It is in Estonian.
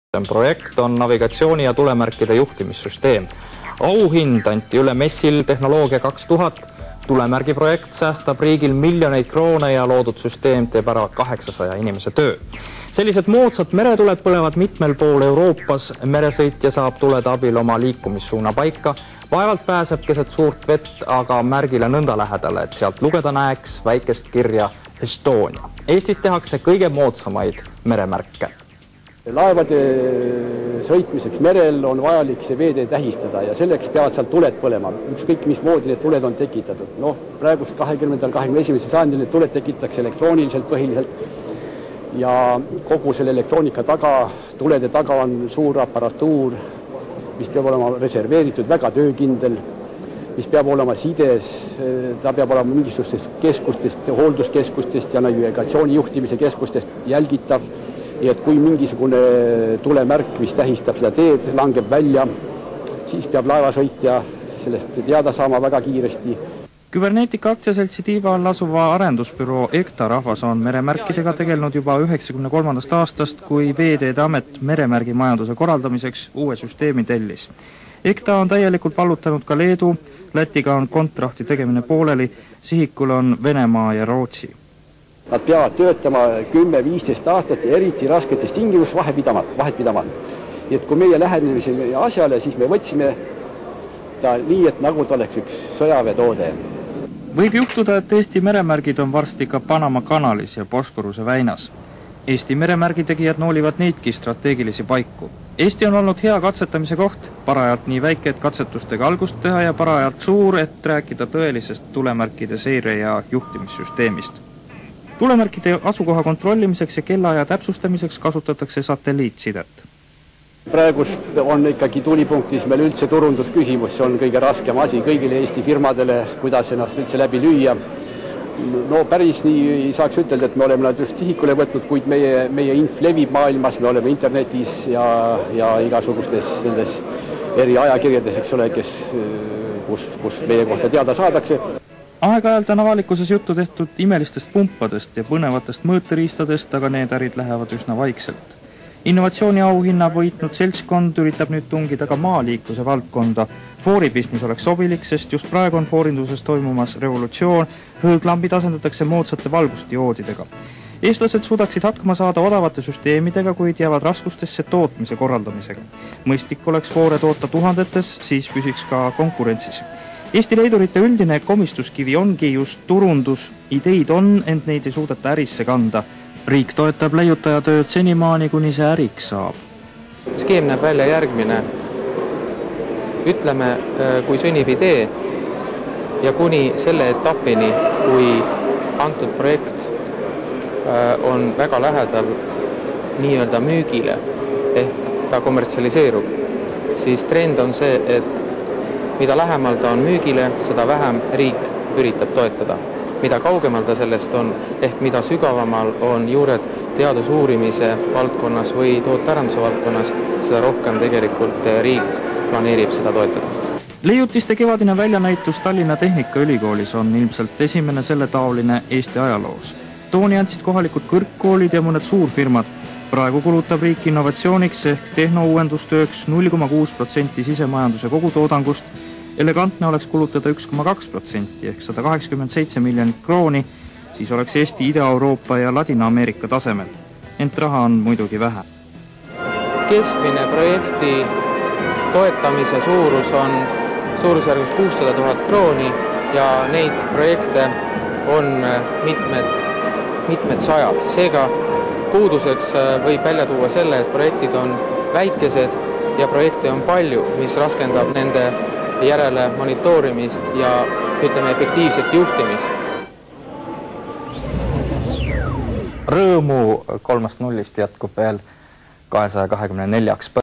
Projekt on navigatsiooni ja tulemärkide juhtimissüsteem. Auhind anti üle messil Tehnoloogia 2000. Tulemärgi projekt säästab riigil miljoneid kroone ja loodud süsteem teeb ära 800 inimese töö. Sellised moodsad meretuled põlevad mitmel pool Euroopas. Meresõitja saab tulede abil oma liikumissuuna paika. Vaevalt pääseb keset suurt vett, aga märgile nõnda lähedale, et sealt lugeda näeks väikest kirja Estonia. Eestis tehakse kõige moodsamaid meremärke. Laevade sõitmiseks merel on vajalik see veetee tähistada ja selleks peavad sealt tuled põlema. Ükskõik mismoodi need tuled on tekitatud. Praegust 20. 21. sajandil need tuled tekitatakse elektrooniliselt põhiliselt ja kogu selle elektroonika taga, tulede taga on suur aparatuur, mis peab olema reserveeritud, väga töökindel, mis peab olema sides, ta peab olema mingisugustest keskustest, hoolduskeskustest ja navigatsiooni juhtimise keskustest jälgitav. Ja et kui mingisugune tulemärk, mis tähistab seda teed, langeb välja, siis peab laevasõitja sellest teada saama väga kiiresti. Küberneetika aktsiaseltsi tiiva all asuva arendusbüroo EKTA rahvas on meremärkidega tegelenud juba 93. aastast, kui Veeteede Amet meremärgimajanduse korraldamiseks uue süsteemi tellis. EKTA on täielikult vallutanud ka Leedu, Lätiga on kontrahti tegemine pooleli, sihikul on Venemaa ja Rootsi. Nad peavad töötama 10-15 aastat ja eriti rasketes tingimus vahet pidamata. Et kui meie lähenemisime asjale, siis me võtsime ta nii, et nagu ta oleks üks sõjaväetoode. Võib juhtuda, et Eesti meremärgid on varsti ka Panama kanalis ja Bosporuse väinas. Eesti meremärgitegijad noolivad neidki strateegilisi paiku. Eesti on olnud hea katsetamise koht, parajalt nii väike, et katsetustega algust teha ja parajalt suur, et rääkida tõelisest tulemärkide seire ja juhtimissüsteemist. Tulemärkide asukoha kontrollimiseks ja kellaaja täpsustamiseks kasutatakse satelliitsidet. Praegust on ikkagi tulipunktis meil üldse turundusküsimus, see on kõige raskem asi kõigile Eesti firmadele, kuidas ennast üldse läbi lüüa. Päris nii ei saaks ütelda, et me oleme nad just sihikule võtnud, kuid meie inf levib maailmas, me oleme internetis ja igasugustes nendes eri ajakirjades, eks ole, kus meie kohta teada saadakse. Aeg-ajalt on avalikkuses juttu tehtud imelistest pumpadest ja põnevatest mõõteriistadest, aga need ärid lähevad üsna vaikselt. Innovatsiooni auhinna võitnud seltskond üritab nüüd tungida ka maaliikluse valdkonda. Fooribisnis oleks sobilik, sest just praegu on foorinduses toimumas revolutsioon, hõõglambid asendatakse moodsate valgustioodidega. Eestlased suudaksid hakkama saada odavate süsteemidega, kuid jäävad raskustesse tootmise korraldamisega. Mõistlik oleks foore toota tuhandetes, siis püsiks ka konkurentsis. Eesti leidurite üldine komistuskivi ongi just turundus. Ideid on, ent neid ei suudeta ärisse kanda. Riik toetab leiutaja tööd senimaani, kuni see äriks saab. Skeem näeb välja järgmine. Ütleme, kui sünnib idee ja kuni selle etapini, kui antud projekt on väga lähedal nii-öelda müügile ehk ta kommertsialiseerub, siis trend on see, et mida lähemal ta on müügile, seda vähem riik üritab toetada. Mida kaugemal ta sellest on, ehk mida sügavamal on juured teadusuurimise valdkonnas või tootearenduse valdkonnas, seda rohkem tegelikult riik planeerib seda toetada. Leiutiste kevadine väljanäitus Tallinna Tehnikaülikoolis on ilmselt esimene selle taoline Eesti ajaloos. Tooni andsid kohalikud kõrgkoolid ja mõned suurfirmad. Praegu kulutab riik innovatsiooniks ehk tehnouuendustööks 0,6% sisemajanduse kogutoodangust. Elegantne oleks kulutada 1,2% ehk 187 miljonit krooni, siis oleks Eesti Ida-Euroopa ja Ladina-Ameerika tasemel. Ent raha on muidugi vähe. Keskmine projekti toetamise suurus on suurusjärgus 600 000 krooni ja neid projekte on mitmed sajad. Seega puuduseks võib välja tuua selle, et projektid on väikesed ja projekte on palju, mis raskendab nende järele monitoorimist ja efektiivset juhtimist. Rõõmu 3-0 jätkub veel 224.